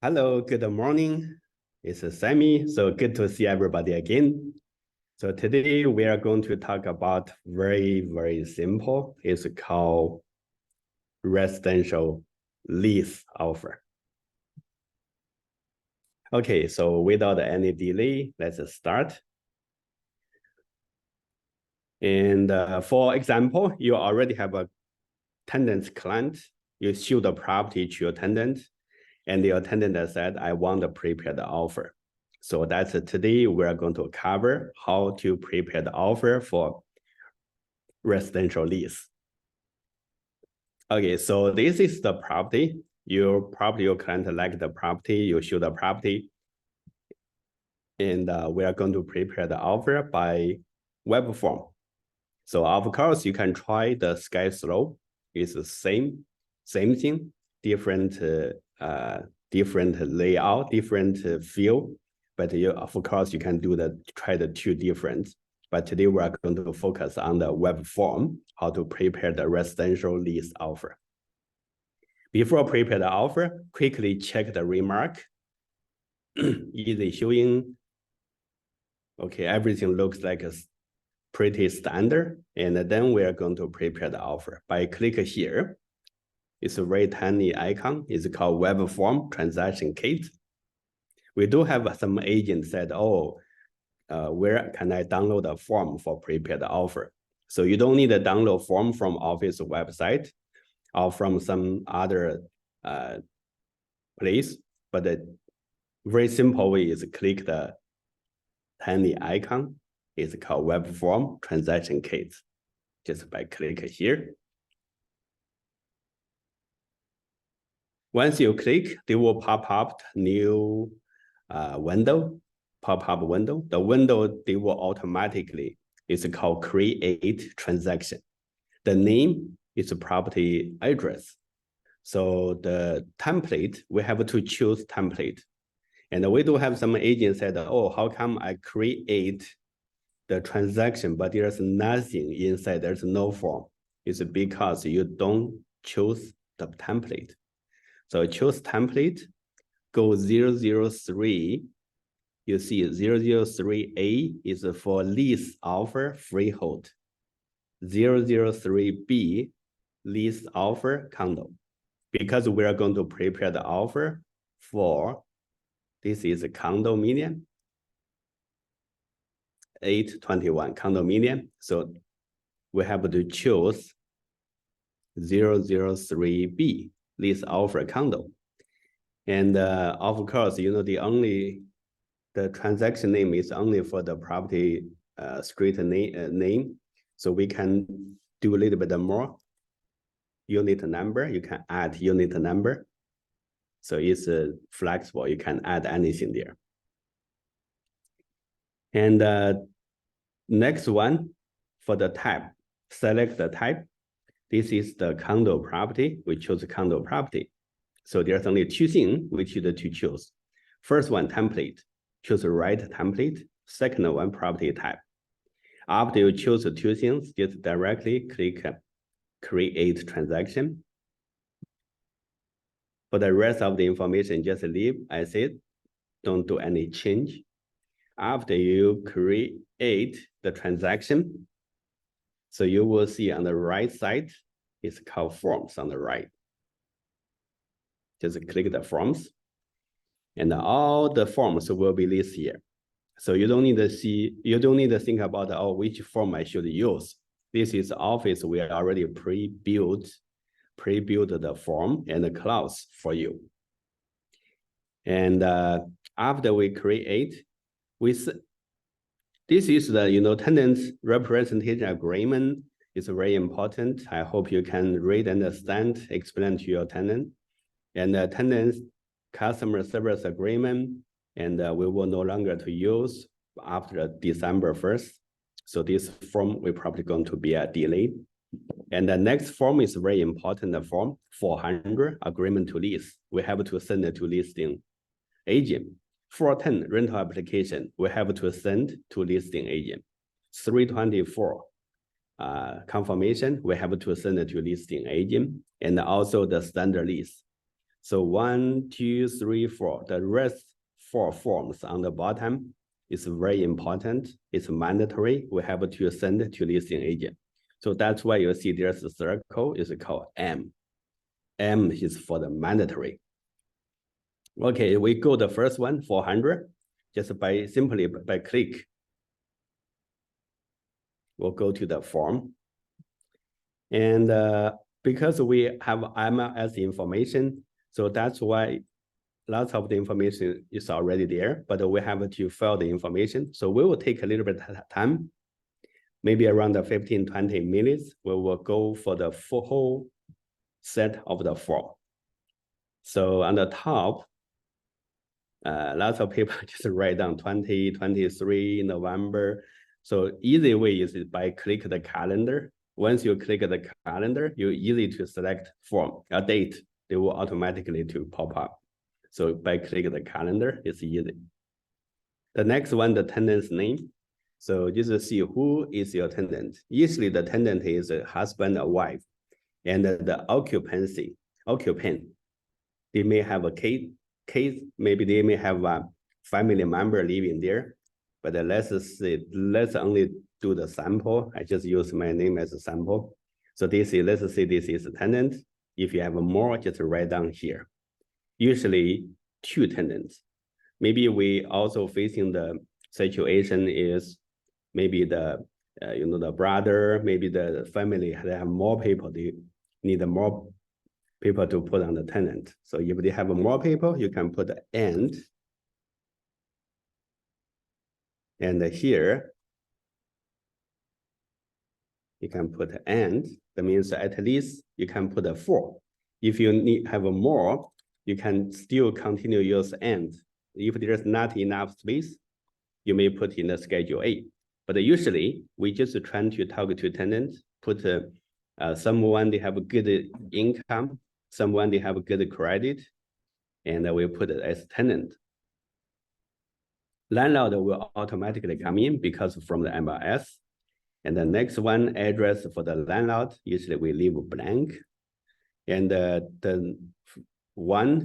Hello, good morning. It's Sammy. So good to see everybody again. So today we are going to talk about very simple. It's called residential lease offer. Okay, so without any delay, let's start. And for example, you already have a tenant client. You show the property to your tenant, and your tenant said, I want to prepare the offer. So that's today we're going to cover how to prepare the offer for residential lease. Okay, so this is the property. Your client like the property, you show the property. And we are going to prepare the offer by web form. So of course, you can try the sky slope. It's the same thing, different layout, different feel. But of course, you can try the two different. But today we are going to focus on the web form, how to prepare the residential lease offer. Before prepare the offer, quickly check the remark. Easy showing. Okay, everything looks like a pretty standard. And then we are going to prepare the offer. By click here, it's a very tiny icon. It's called web form transaction kit. We do have some agents said, where can I download a form for prepare the offer? So you don't need a download form from office website or from some other place, but the very simple way is click the tiny icon. It's called web form transaction kit. Just by click here. Once you click, they will pop up new window, pop-up window. The window, they will automatically, it's called create transaction. The name is a property address. So the template, we have to choose template. And we do have some agents said, how come I create the transaction, but there's nothing inside, there's no form. It's because you don't choose the template. So choose template, go 003. You see 003A is for lease offer freehold. 003B, lease offer condo. Because we are going to prepare the offer for, this is a condominium, 821 condominium. So we have to choose 003B, lease offer condo. And of course, the transaction name is only for the property street name. So we can do a little bit more. Unit number, you can add unit number. So it's flexible, you can add anything there. And next one, for the type, select the type. This is the condo property, we choose condo property. So there's only two things we need to choose. First one, template, choose the right template. Second one, property type. After you choose the two things, just directly click create transaction. For the rest of the information, just leave as it, don't do any change. After you create the transaction, so you will see on the right side, it's called forms on the right. Just click the forms, and all the forms will be listed here. So you don't need to think about which form I should use. This is Office, we already pre-built the form and the clause for you. And after we create, this is the tenant representation agreement. Is very important. I hope you can read, understand, explain to your tenant. And the tenant's customer service agreement, and we will no longer to use after December 1st. So this form will probably going to be a delay. And the next form is very important, the form 400, agreement to lease. We have to send it to listing agent. 410, rental application, we have to send to listing agent. 324, confirmation, we have to send it to listing agent. And also the standard lease. So 1, 2, 3, 4. The rest 4 forms on the bottom is very important. It's mandatory. We have to send to listing agent. So that's why you see there's a circle is called M. M is for the mandatory. Okay, we go the first one, 400, just by simply by click. We'll go to the form. And because we have MLS information, so that's why lots of the information is already there, but we have to fill the information. So we will take a little bit of time, maybe around 15, 20 minutes. We will go for the whole set of the form. So on the top, lots of people just write down 2023 November. So easy way is by click the calendar. Once you click the calendar, you're easy to select form, a date, they will automatically to pop up. So by click the calendar, it's easy. The next one, the tenant's name. So just see who is your tenant. Usually the tenant is a husband or wife. And the occupant, they may have a case, maybe they may have a family member living there. But let's only do the sample. I just use my name as a sample. So let's say this is a tenant. If you have more, just write down here. Usually 2 tenants. Maybe we also facing the situation is maybe the the brother, maybe the family, they have more people, they need more people to put on the tenant. So if they have more people, you can put and here you can put and. That means at least you can put a 4. If you have more, you can still continue use and. If there's not enough space, you may put in the Schedule A. But usually we just trying to talk to tenants, put someone they have a good income, someone they have a good credit, and we put it as tenant. Landlord will automatically come in because from the MLS. And the next one, address for the landlord, usually we leave blank. And the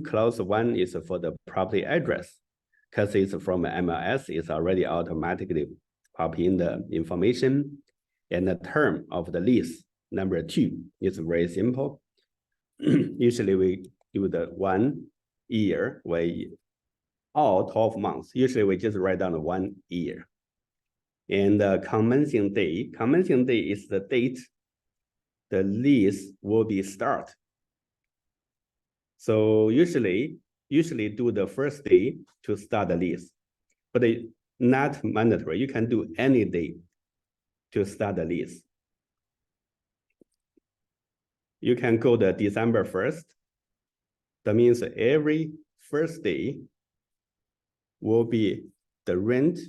clause one is for the property address. Because it's from MLS, it's already automatically pop in the information. And the term of the lease, number 2, is very simple. Usually we do the 1 year, where all 12 months. Usually we just write down 1 year. And the commencing day is the date the lease will be start. So usually do the first day to start the lease, but not mandatory. You can do any day to start the lease. You can go to December 1st. That means every first day will be the rent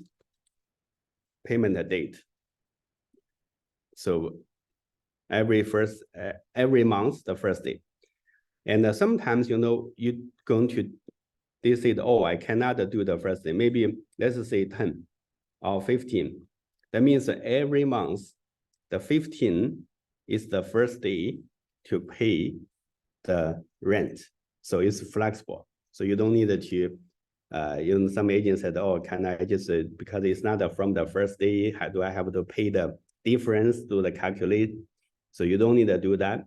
payment date. So every month, the first day. And sometimes, you're going to, they say, oh, I cannot do the first day. Maybe let's say 10 or 15. That means every month, the 15 is the first day to pay the rent. So it's flexible. So you don't need to, some agents said, oh, can I just, because it's not from the first day, how do I have to pay the difference, do the calculate? So you don't need to do that.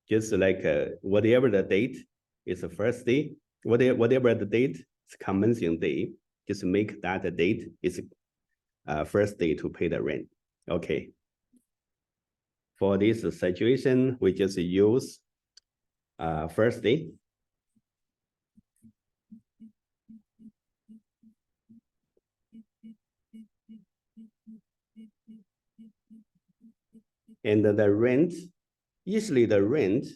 Just like whatever the date is the first day, whatever the date is commencing day, just make that the date is first day to pay the rent. Okay. For this situation, we just use first day. And the rent, usually the rent,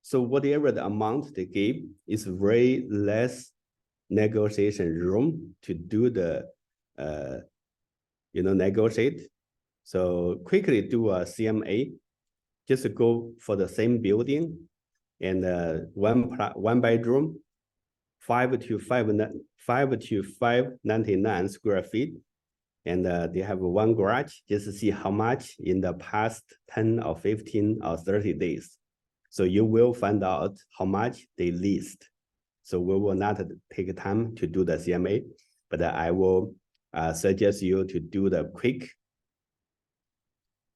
so whatever the amount they give is very less negotiation room to do the, negotiate. So quickly do a CMA, just go for the same building and one bedroom, 5 to 599 square feet. And they have one garage, just to see how much in the past 10 or 15 or 30 days. So you will find out how much they leased So we will not take time to do the CMA, but I will suggest you to do the quick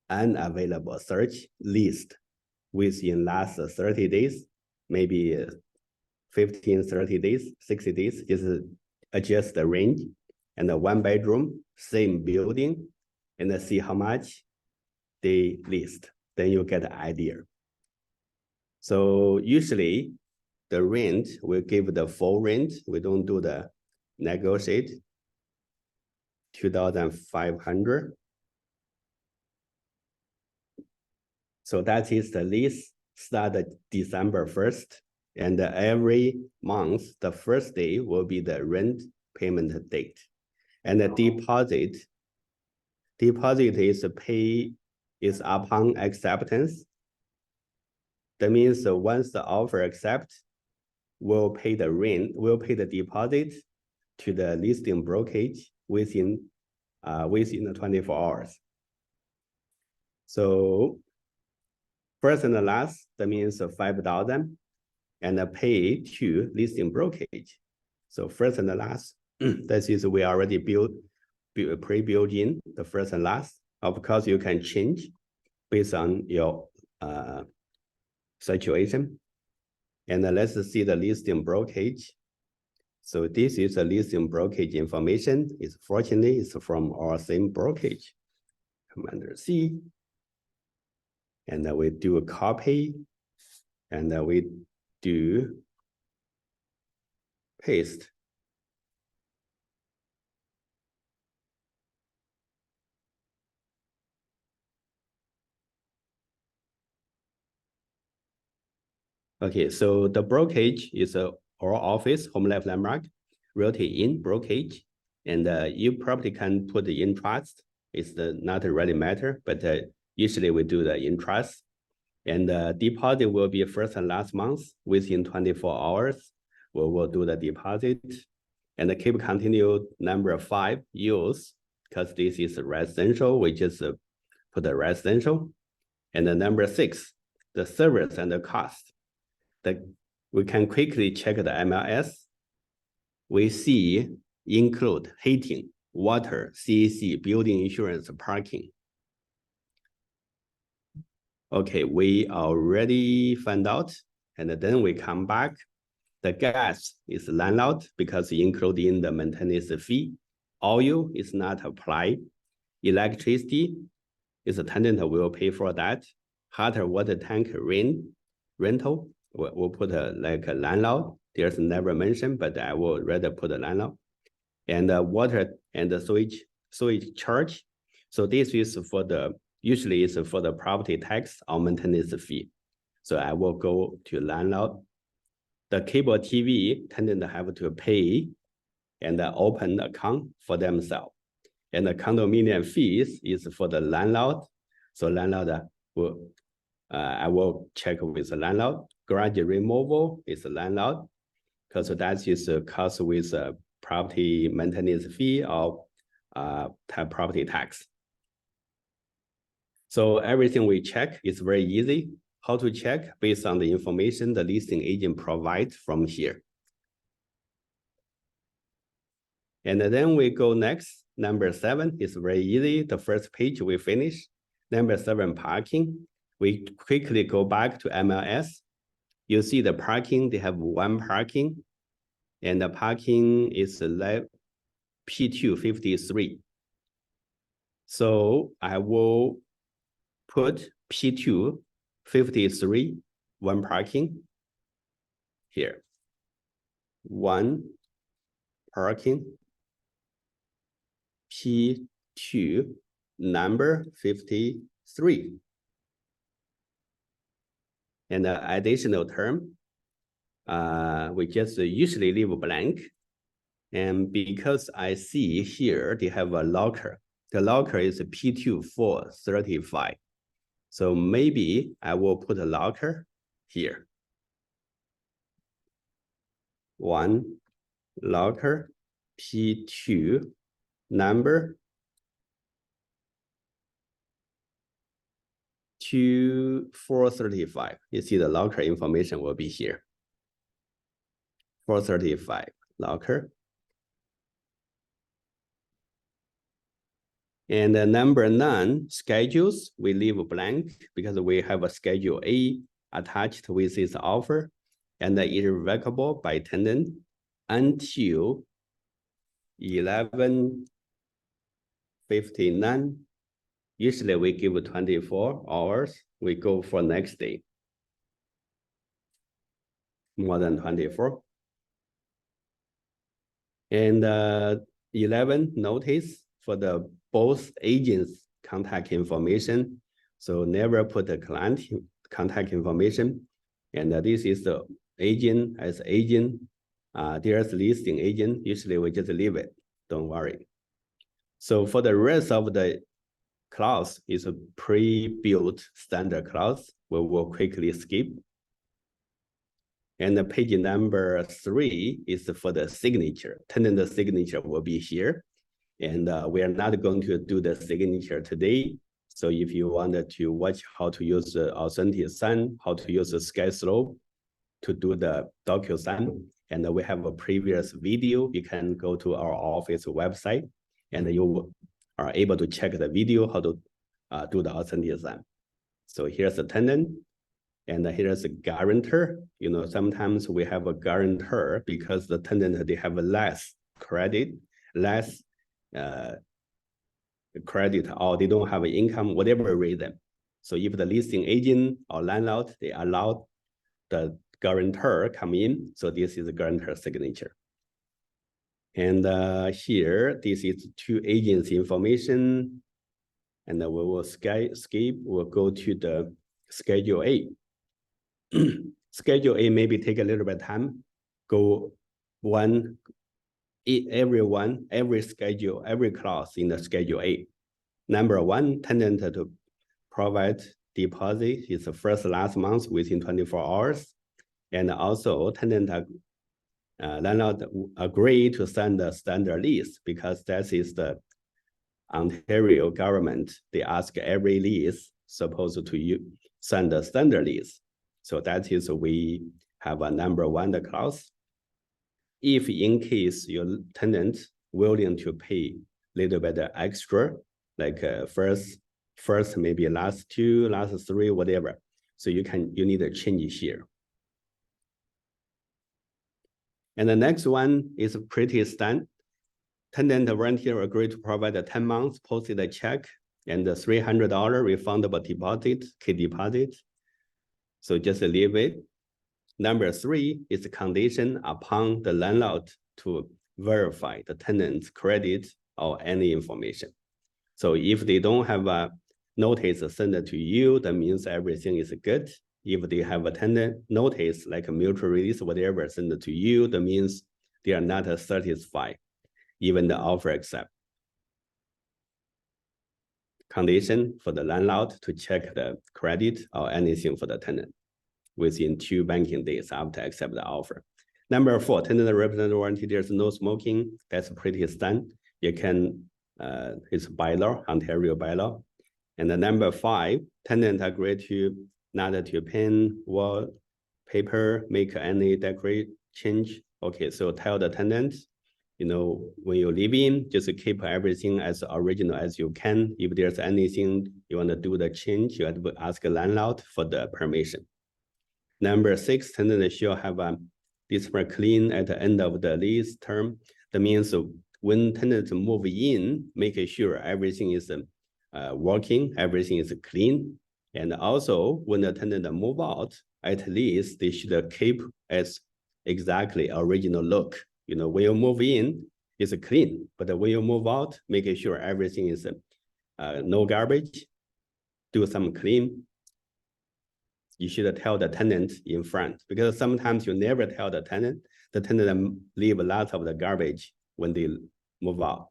unavailable search list within last 30 days, maybe 15, 30 days, 60 days, just adjust the range and the 1 bedroom, same building, and see how much they list. Then you get an idea. So usually the rent will give the full rent. We don't do the negotiate. 2,500. So that is the lease started December 1st. And every month, the first day will be the rent payment date. And the deposit is upon acceptance. That means once the offer accepts, we'll pay the rent, we'll pay the deposit to the listing brokerage within the 24 hours. So first and the last, that means 5,000, and pay to listing brokerage. So first and the last, that is we already pre-built in the first and last. Of course, you can change based on your situation. And let's see the listing brokerage. So this is a listing brokerage information. Fortunately, it's from our same brokerage. Commander C. And then we do a copy. And then we do paste. Okay, so the brokerage is our office, Home Life Landmark, Realty in brokerage, and you probably can put the interest. It's not really matter, but usually we do the interest. And the deposit will be first and last month within 24 hours. We will do the deposit. And keep continue number 5, use, because this is residential, we just put the residential. And the number 6, the service and the cost. We can quickly check the MLS. We see include heating, water, CAC, building insurance, parking. Okay, we already found out, and then we come back. The gas is landlord because including the maintenance fee. Oil is not applied. Electricity is a tenant will pay for that. Hot water tank rental. We'll put like a landlord. There's never mentioned, but I will rather put a landlord. And water and the sewage charge. So this is for usually it's for the property tax or maintenance fee. So I will go to landlord. The cable TV tenant have to pay and open account for themselves. And the condominium fees is for the landlord. So landlord will, I will check with the landlord. Garage removal is a landlord, because that is a cost with a property maintenance fee or property tax. So everything we check is very easy. How to check? Based on the information the listing agent provides from here. And then we go next. Number 7 is very easy. The first page we finish. Number 7, parking. We quickly go back to MLS. You see the parking, they have 1 parking. And the parking is P253. So I will put P253, 1 parking here. 1 parking, P2 number 53. And the additional term, we just usually leave blank. And because I see here, they have a locker. The locker is P2435. So maybe I will put a locker here. 1 locker, P2 number 2435. You see the locker information will be here. 435 locker. And number 9, schedules, we leave blank because we have a schedule A attached with this offer and irrevocable by tenant until 11:59. Usually we give 24 hours. We go for next day. More than 24. And 11, notice for the both agents' contact information. So never put the client contact information. And this is the agent as agent. There's listing agent. Usually we just leave it. Don't worry. So for the rest of the clause is a pre-built standard clause. We will quickly skip. And the page number 3 is for the signature. Tenant signature will be here. And we are not going to do the signature today. So if you wanted to watch how to use the authentic sign, how to use the SkySlope to do the DocuSign, and we have a previous video, you can go to our office website and you are able to check the video how to do the authentic sign. So here's the tenant. And here's a guarantor. You know, sometimes we have a guarantor because the tenant, they have less credit, less credit, or they don't have income, whatever reason. So if the listing agent or landlord, they allow the guarantor come in, so this is the guarantor signature. And here, this is 2 agents information. And we will skip, we'll go to the Schedule A. Schedule A maybe take a little bit of time. Go every schedule, every clause in the Schedule A. Number 1, tenant to provide deposit is the first last month within 24 hours. And also tenant landlord agree to sign the standard lease because that is the Ontario government. They ask every lease supposed to sign the standard lease. So that is we have a number 1 clause. If in case your tenant willing to pay a little bit extra, like first maybe last 2, last 3, whatever. So you need to change here. And the next one is pretty standard. Tenant volunteer agreed to provide a 10 months posted a check and the $300 refundable deposit, key deposit. So just leave it. Number 3 is a condition upon the landlord to verify the tenant's credit or any information. So if they don't have a notice sent to you, that means everything is good. If they have a tenant notice, like a mutual release, whatever, sent to you, that means they are not satisfied, even the offer accept. Condition for the landlord to check the credit or anything for the tenant within 2 banking days after accept the offer. Number 4, tenant representative warranty, there's no smoking. That's pretty standard. You can, it's bylaw, Ontario bylaw. And the number 5, tenant agree to not to paint wall paper, make any decorate change. Okay, so tell the tenant, you know, when you live in, just keep everything as original as you can. If there's anything you want to do the change, you have to ask a landlord for the permission. Number 6, tenant should have a display clean at the end of the lease term. That means when tenants move in, make sure everything is working, everything is clean. And also when the tenant move out, at least they should keep as exactly original look. You know, when you move in, it's clean, but when you move out, make sure everything is no garbage, do some clean. You should tell the tenant in front, because sometimes you never tell the tenant leave a lot of the garbage when they move out.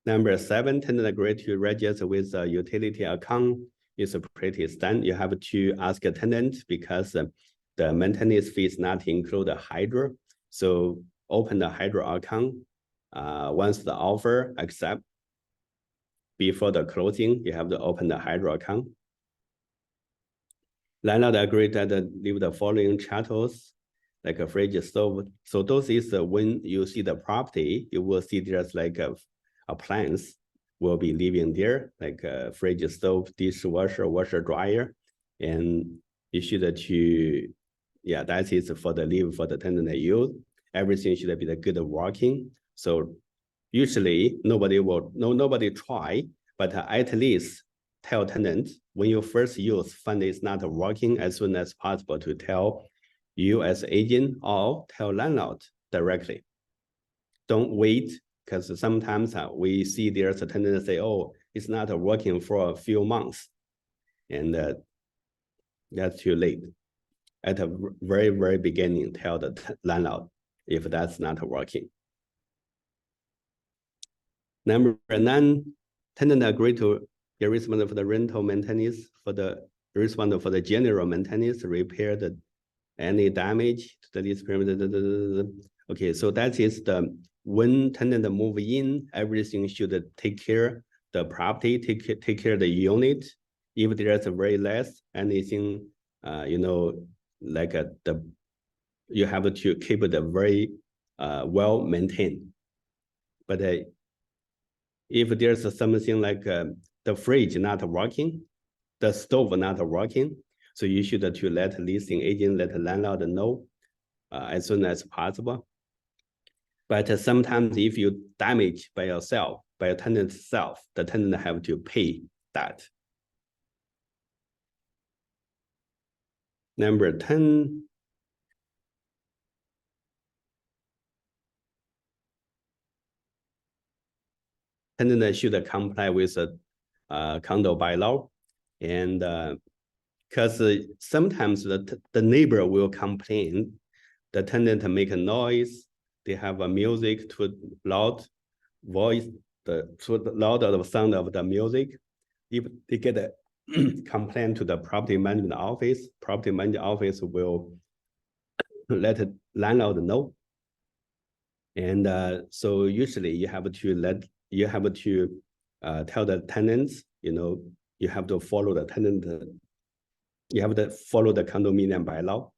Number 7, tenant agree to register with a utility account is pretty standard. You have to ask a tenant because the maintenance fee is not include the hydro. So open the hydro account. Once the offer accept, before the closing, you have to open the hydro account. Landlord agreed that leave the following chattels. like a fridge, stove. So those is when you see the property, you will see there's like a appliance will be living there, like a fridge, stove, dishwasher, washer, dryer, and you should to, yeah, that is for the live for the tenant use. Everything should be the good working. So usually nobody try, but at least tell tenant when you first use find it's not working as soon as possible to tell you as agent or tell landlord directly. Don't wait, because sometimes we see there's a tenant say, oh, it's not working for a few months, and that's too late. At the very, very beginning, tell the landlord if that's not working. Number 9, tenant agree to be responsible for the rental maintenance, for the responsible for the general maintenance, repair the any damage to the lease perimeter. Okay, so that is the when tenant move in, everything should take care the property, take care the unit. If there's a very less anything, you know, like the you have to keep it very well maintained. But if there's something like the fridge not working, the stove not working, so you should to let leasing agent, let the landlord know as soon as possible. But sometimes if you damage by yourself, by your tenant self, the tenant have to pay that. Number 10, tenant should comply with a condo bylaw, and because sometimes the neighbor will complain, the tenant make a noise, they have a music too loud, voice too loud of the sound of the music. If they get a complaint to the property management office will let the landlord know. And so usually you have to tell the tenants, you know, you have to follow the tenant, you have to follow the condominium bylaw.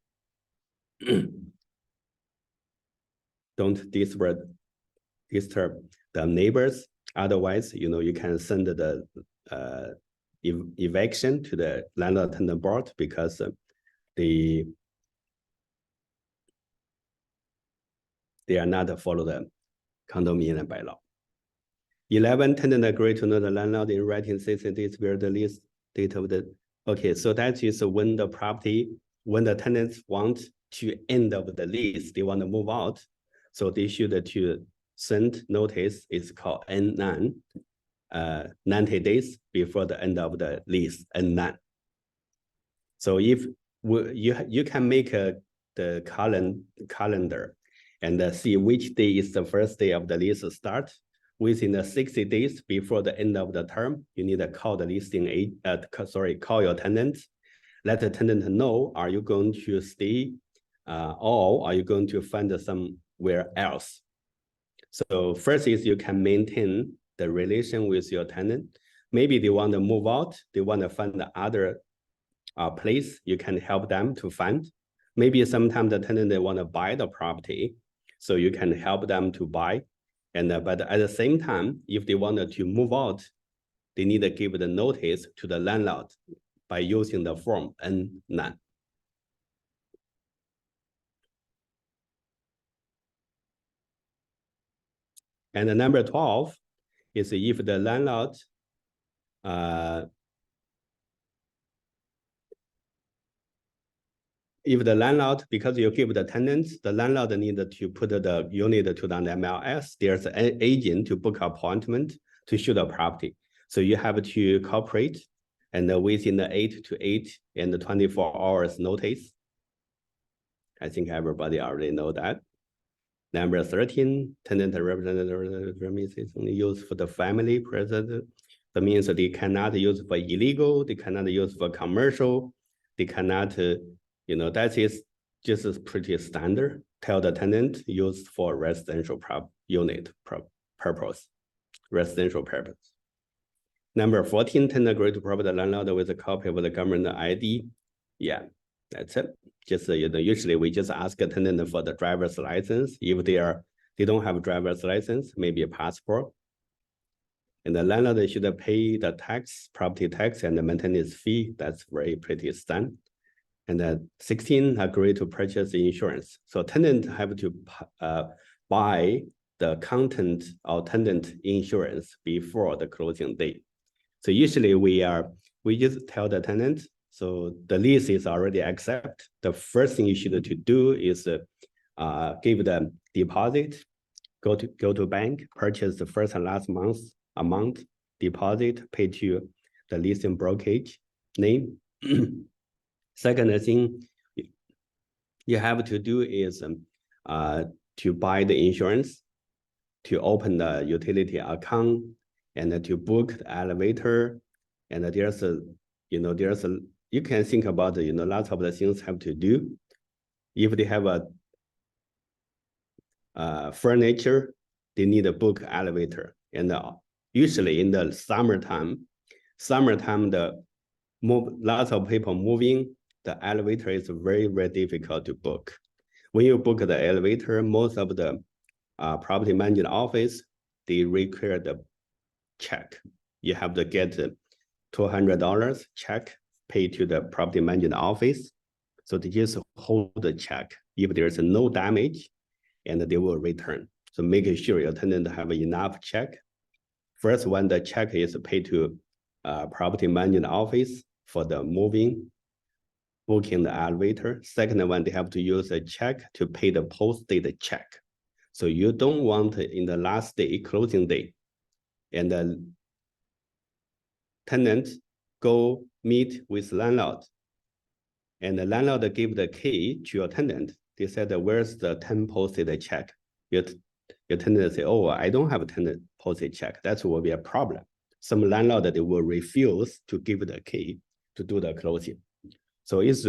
Don't disturb the neighbors. Otherwise, you know, you can send the eviction to the landlord tenant board, because they are not follow the condominium bylaw. 11, tenant agree to know the landlord in writing 60 days where the lease date of the, okay, so that is when the property, when the tenants want to end of the lease, they want to move out, so they should to send notice, it's called N9, 90 days before the end of the lease, N9. So if you can make the calendar and see which day is the first day of the lease start. Within the 60 days before the end of the term, you need to call the listing call your tenant, let the tenant know, are you going to stay or are you going to find somewhere else? So first is you can maintain the relation with your tenant. Maybe they want to move out, they want to find the other place, you can help them to find. Maybe sometimes the tenant, they want to buy the property, so you can help them to buy. And but at the same time, if they wanted to move out, they need to give the notice to the landlord by using the form N9. And number 12 is if the landlord because you give the tenants, the landlord needs to put the unit to the MLS, there's an agent to book appointment to show the property. So you have to cooperate, and within the 8 to 8 and 24 hours notice. I think everybody already know that. Number 13, tenant representative is only used for the family president. That means that they cannot use for illegal, they cannot use for commercial, they cannot, you know, that is just pretty standard. Tell the tenant used for residential unit purpose, residential purpose. Number 14, tenant agree to provide the landlord with a copy of the government ID. Yeah, That's it. Just usually we just ask a tenant for the driver's license. If they don't have a driver's license, maybe a passport. And the landlord should pay the tax, property tax, and the maintenance fee. That's very pretty standard. And then 16, agree to purchase the insurance. So tenant have to buy the content or tenant insurance before the closing date. So usually we just tell the tenant, so the lease is already accepted. The first thing you should do is give them deposit, go to bank, purchase the first and last month's amount, deposit, pay to the leasing brokerage name. Second thing you have to do is to buy the insurance, to open the utility account, and to book the elevator. And there's you can think about lots of the things have to do. If they have a furniture, they need a book elevator. And usually in the summertime, lots of people moving, the elevator is very, very difficult to book. When you book the elevator, most of the property management office, they require the check. You have to get $200 check paid to the property management office. So they just hold the check. If there's no damage, and they will return. So making sure your tenant have enough check. First, when the check is paid to property management office for the moving, booking the elevator. Second one, they have to use a check to pay the post-date check. So you don't want in the last day, closing day, and the tenant go meet with landlord, and the landlord give the key to your tenant. They said, where's the 10 posted check? Your tenant say, oh, I don't have a tenant posted check. That will be a problem. Some landlord, they will refuse to give the key to do the closing. So it's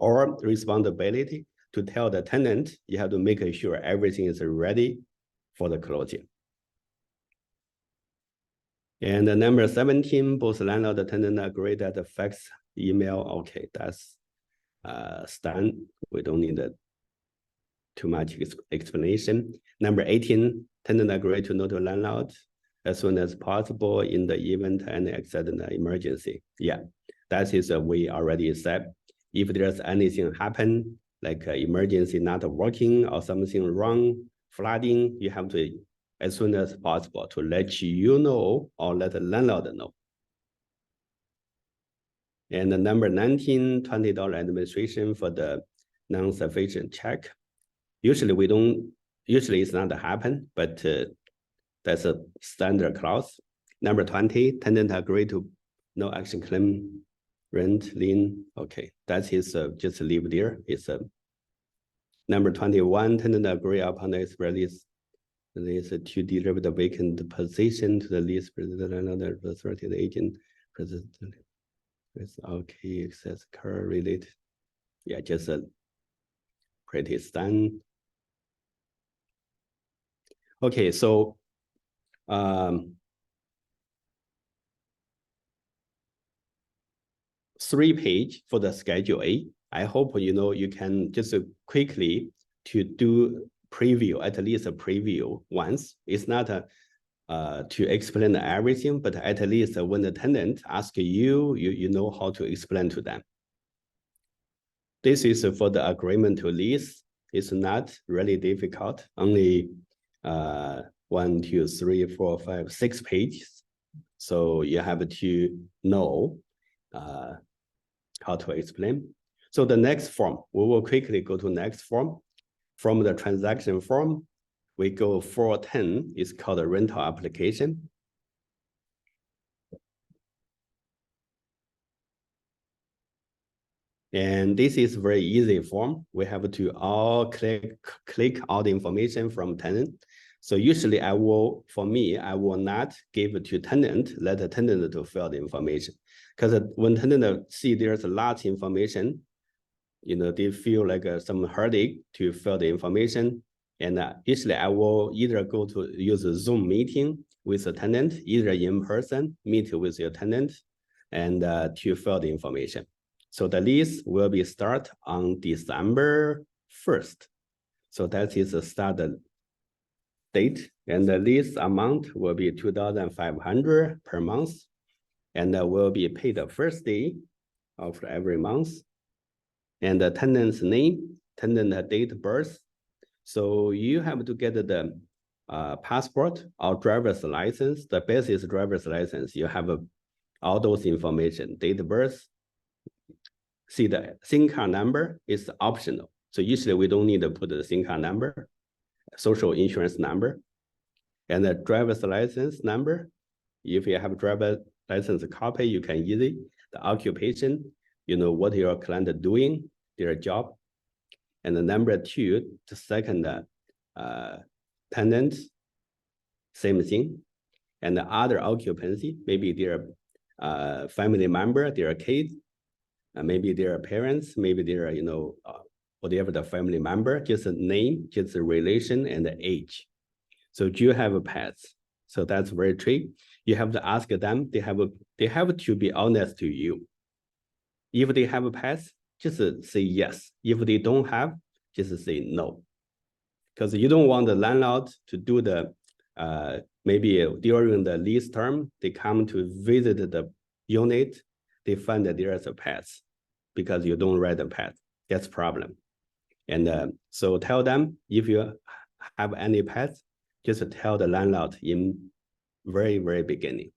our responsibility to tell the tenant, you have to make sure everything is ready for the closing. And number 17, both landlord and tenant agree that the fax email, okay, that's standard. We don't need too much explanation. Number 18, tenant agree to notify landlord as soon as possible in the event any accident emergency. Yeah, that is we already said. If there's anything happen, like emergency not working or something wrong, flooding, you have to, as soon as possible, to let you know or let the landlord know. And the number 19, $20 administration for the non-sufficient check. Usually it's not happen, but that's a standard clause. Number 20, tenant agree to no action claim, rent, lien. Okay, that is just leave there. It's number 21, tenant agree upon the express lease to deliver the vacant position to the lease president and other authority, the agent president with okay access car related. Yeah, just a pretty standard. Okay, so 3-page for the Schedule A. I hope you can just quickly to do preview, at least a preview once. It's not to explain everything, but at least when the tenant asks you, you know how to explain to them. This is for the agreement to lease. It's not really difficult. Only 1, 2, 3, 4, 5, 6 pages. So you have to know how to explain. So the next form, we will quickly go to next form. From the transaction form, we go 410, it's called a rental application. And this is very easy form. We have to all click all the information from tenant. So usually I will not give it to tenant, let the tenant to fill the information. Because when tenant see there's a lot of information, they feel like some headache to fill the information. And usually I will either go to use a Zoom meeting with the tenant, either in person, meet with your tenant, and to fill the information. So the lease will be start on December 1st. So that is the start date, and the lease amount will be 2,500 per month, and will be paid the first day of every month. And the tenant's name, tenant date of birth. So you have to get the passport or driver's license. The best is driver's license. You have all those information, date of birth. See, the SIM card number is optional. So usually we don't need to put the SIM card number, social insurance number, and the driver's license number. If you have a driver's license copy, you can easily, the occupation, you know what your client doing, their job. And the number two, the second tenant, same thing. And the other occupancy, maybe their family member, their kids, maybe their parents, maybe their, you know, whatever the family member, just a name, just a relation and the age. So do you have a pets? So that's very tricky. You have to ask them, they have to be honest to you. If they have a pets, just say yes. If they don't have, just say no. Because you don't want the landlord to do the, maybe during the lease term, they come to visit the unit, they find that there's a pets because you don't write the pet. That's a problem. And so tell them, if you have any pets, just tell the landlord in very, very beginning.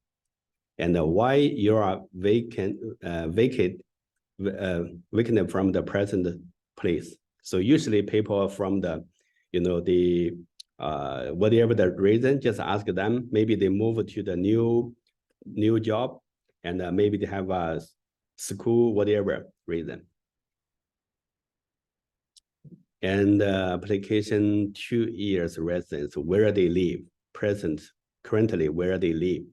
And why you are vacant from the present place. So usually people from the, you know, the whatever the reason, just ask them. Maybe they move to the new job, and maybe they have a school, whatever reason. And application 2 years residence, where they live, currently where they live,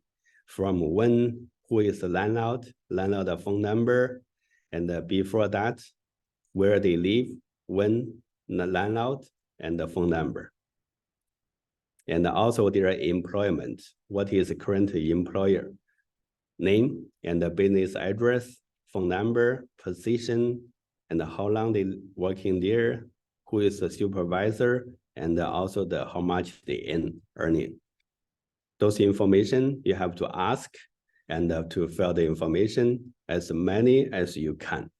from when, who is the landlord phone number, and before that, where they live, when, the landlord, and the phone number. And also their employment, what is the current employer name and the business address, phone number, position, and how long they working there, who is the supervisor, and also the how much they earning. Those information you have to ask and to fill the information as many as you can.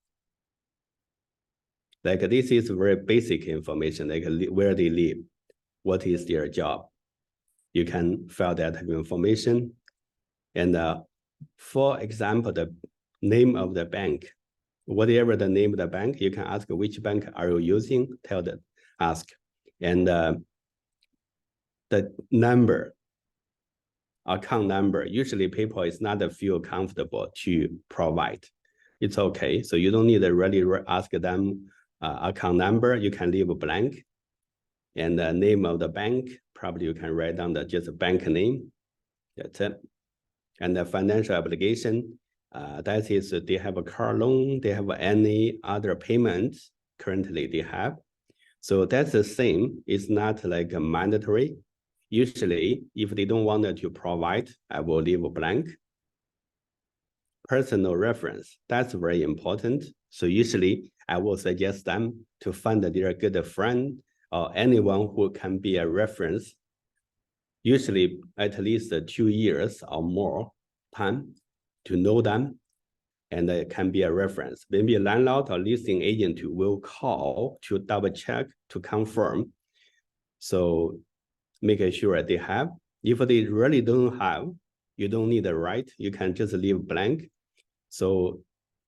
Like this is very basic information, like where they live, what is their job. You can fill that information. And for example, the name of the bank, whatever the name of the bank, you can ask which bank are you using, tell them, ask. And the number, account number, usually people is not feel comfortable to provide. It's okay, so you don't need to really ask them account number, you can leave a blank. And the name of the bank, probably you can write down just bank name, that's it. And the financial obligation, that is they have a car loan, they have any other payments currently they have. So that's the same, it's not like a mandatory. Usually, if they don't want to provide, I will leave a blank. Personal reference, that's very important. So usually, I will suggest them to find their good friend or anyone who can be a reference, usually at least 2 years or more time to know them, and it can be a reference. Maybe a landlord or leasing agent will call to double check to confirm. So making sure they have. If they really don't have, you don't need a right, you can just leave blank. So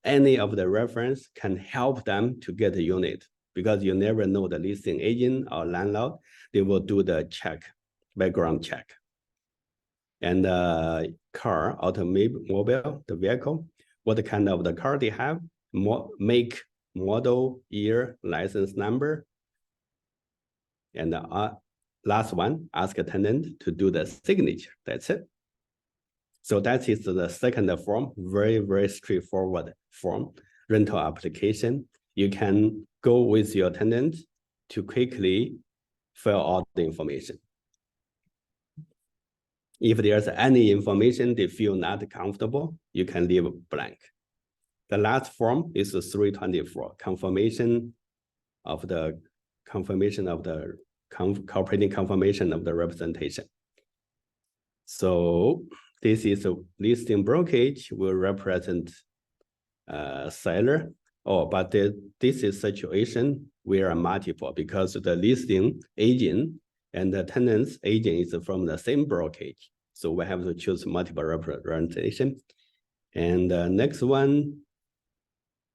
any of the reference can help them to get a unit, because you never know the leasing agent or landlord, they will do the check, background check. And car, automobile, the vehicle, what kind of the car they have, make, model, year, license number. And last one, ask a tenant to do the signature, that's it. So that is the second form, very, very straightforward form, rental application. You can go with your tenant to quickly fill all the information. If there's any information they feel not comfortable, you can leave blank. The last form is 324, confirmation of the cooperating confirmation of the representation. So this is a listing brokerage will represent seller. Oh, but this is situation where multiple because the listing agent and the tenant's agent is from the same brokerage. So we have to choose multiple representation. And the next one,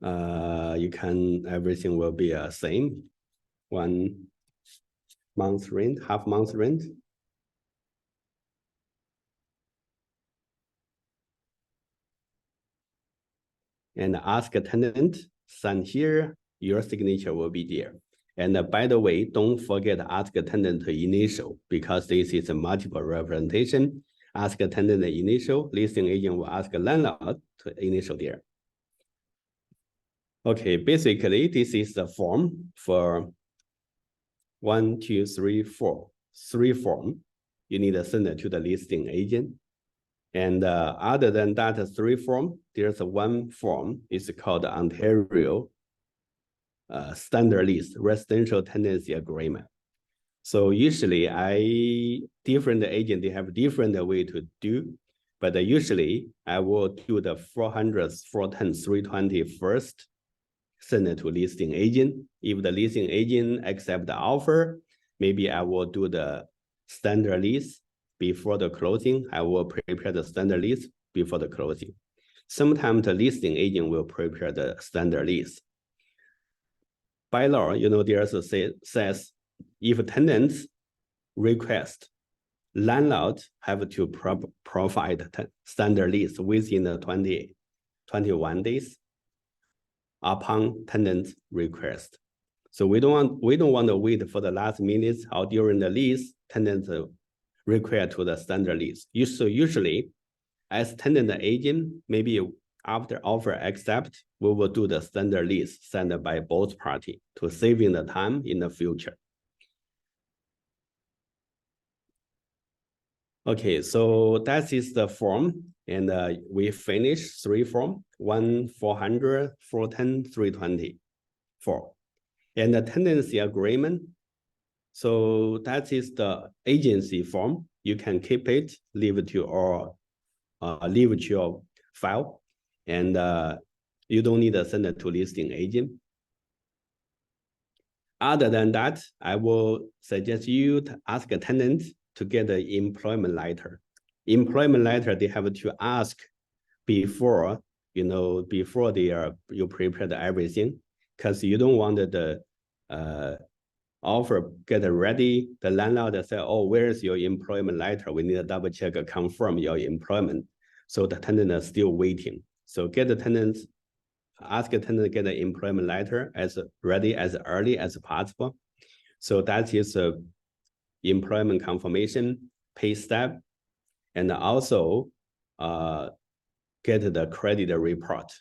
everything will be same. 1 month rent, half month rent. And ask a tenant, sign here, your signature will be there. And by the way, don't forget ask a tenant to initial because this is a multiple representation. Ask a tenant the initial, listing agent will ask a landlord to initial there. Okay, basically this is the form for 1, 2, 3, 4, 3 form. You need to send it to the listing agent. And other than that 3 form, there's one form. It's called Ontario Standard Lease Residential Tenancy Agreement. So usually different agent, they have different way to do, but usually I will do the 400, 410, 320 first, send it to listing agent. If the listing agent accept the offer, maybe I will do the standard lease. Before the closing, I will prepare the standard lease before the closing. Sometimes the listing agent will prepare the standard lease. By law, there's a says if tenants request, landlord have to provide standard lease within the 21 days upon tenant request. So we don't want to wait for the last minutes or during the lease, tenants require to the standard lease. So usually, as tenant agent, maybe after offer accept, we will do the standard lease signed by both parties to saving the time in the future. Okay, so that is the form, and we finished 3 form, 1, 400, 410, 320, 4. And the tenancy agreement, so that is the agency form. You can keep it, leave it to your file, and you don't need to send it to listing agent. Other than that, I will suggest you to ask a tenant to get an employment letter. Employment letter, they have to ask before, before you prepared everything, because you don't want the offer get ready. The landlord say, oh, where's your employment letter? We need to double check, confirm your employment. So the tenant is still waiting. So get the tenant, ask the tenant to get an employment letter as ready as early as possible. So that is a employment confirmation, pay stub, and also get the credit report.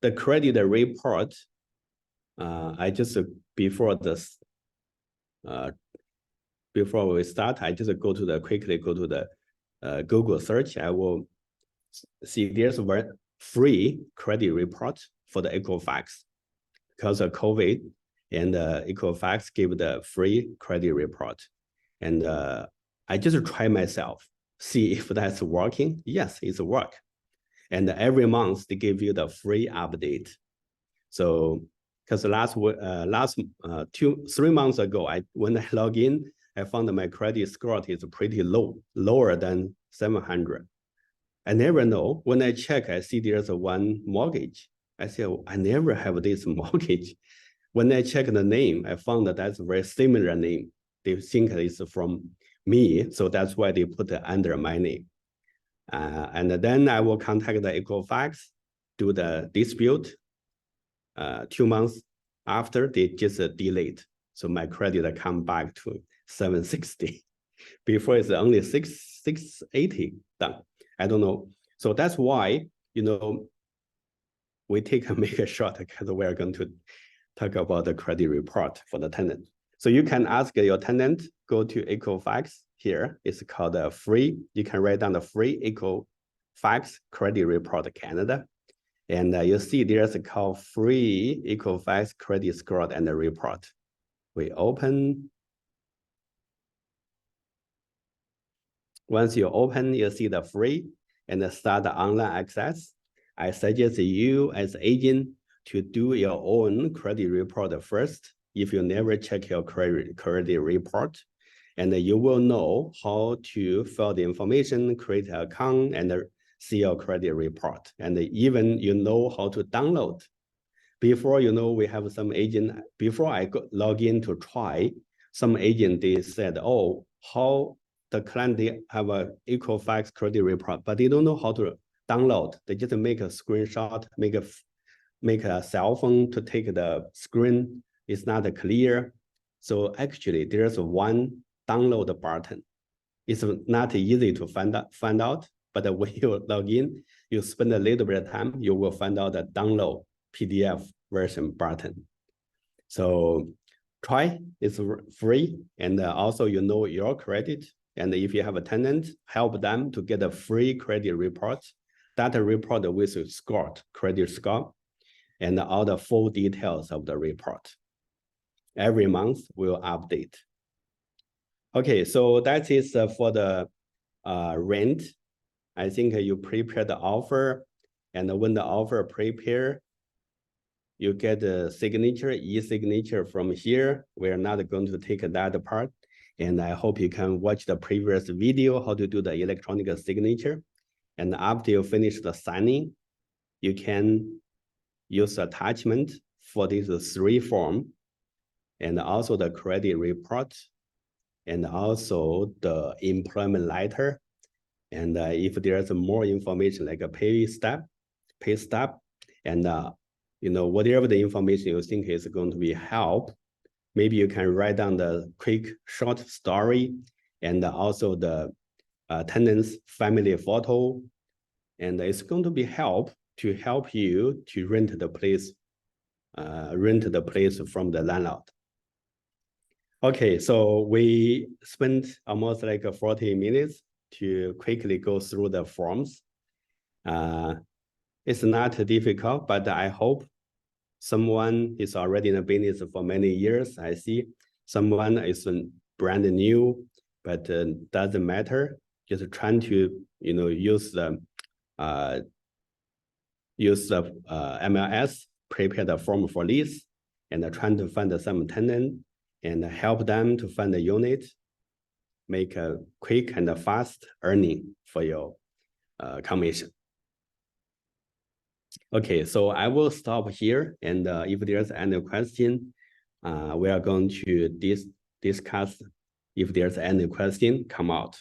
The credit report, I just before we start, I just quickly go to the Google search. I will see there's a free credit report for the Equifax because of COVID, and Equifax gave the free credit report. And I just try myself, see if that's working. Yes, it's work. And every month they give you the free update. So, because last 3 months ago, when I log in, I found that my credit score is pretty low, lower than 700. I never know. When I check, I see there's one mortgage. I say, oh, I never have this mortgage. When I check the name, I found that that's a very similar name. They think it's from me, so that's why they put it under my name. And then I will contact the Equifax, do the dispute. 2 months after, they just delayed. So my credit come back to 760. Before it's only 680 done. I don't know. So that's why, we make a shot because we're going to talk about the credit report for the tenant. So you can ask your tenant, go to Equifax here. It's called free. You can write down the free Equifax credit report Canada. And you see there's a called free Equifax credit score and the report. We open. Once you open, you see the free and start the online access. I suggest you as agent to do your own credit report first. If you never check your credit report, and you will know how to fill the information, create an account, and see your credit report. And even you know how to download. Before, we have some agent, before I log in to try, some agent, they said, oh, how the client, they have a Equifax credit report, but they don't know how to download. They just make a screenshot, make a cell phone to take the screen. It's not clear. So actually, there's one download button. It's not easy to find out, but when you log in, you spend a little bit of time, you will find out the download PDF version button. So try, it's free, and also your credit. And if you have a tenant, help them to get a free credit report. That report with credit score, and all the full details of the report. Every month we'll update. Okay, so that is for the rent. I think you prepare the offer, and when the offer prepare, you get a signature, e-signature from here. We're not going to take that part. And I hope you can watch the previous video, how to do the electronic signature. And after you finish the signing, you can use attachment for these 3 forms, and also the credit report, and also the employment letter. And if there's more information like a pay stub, and whatever the information you think is going to be help, maybe you can write down the quick short story, and also the tenant's family photo, and it's going to be help you to rent the place from the landlord. Okay, so we spent almost like 40 minutes to quickly go through the forms. It's not difficult, but I hope someone is already in the business for many years. I see someone is brand new, but doesn't matter. Just trying to use the MLS, prepare the form for lease, and trying to find some tenant and help them to find the unit, make a quick and fast earning for your commission. Okay, so I will stop here, and if there's any question, we are going to discuss. If there's any question, come out.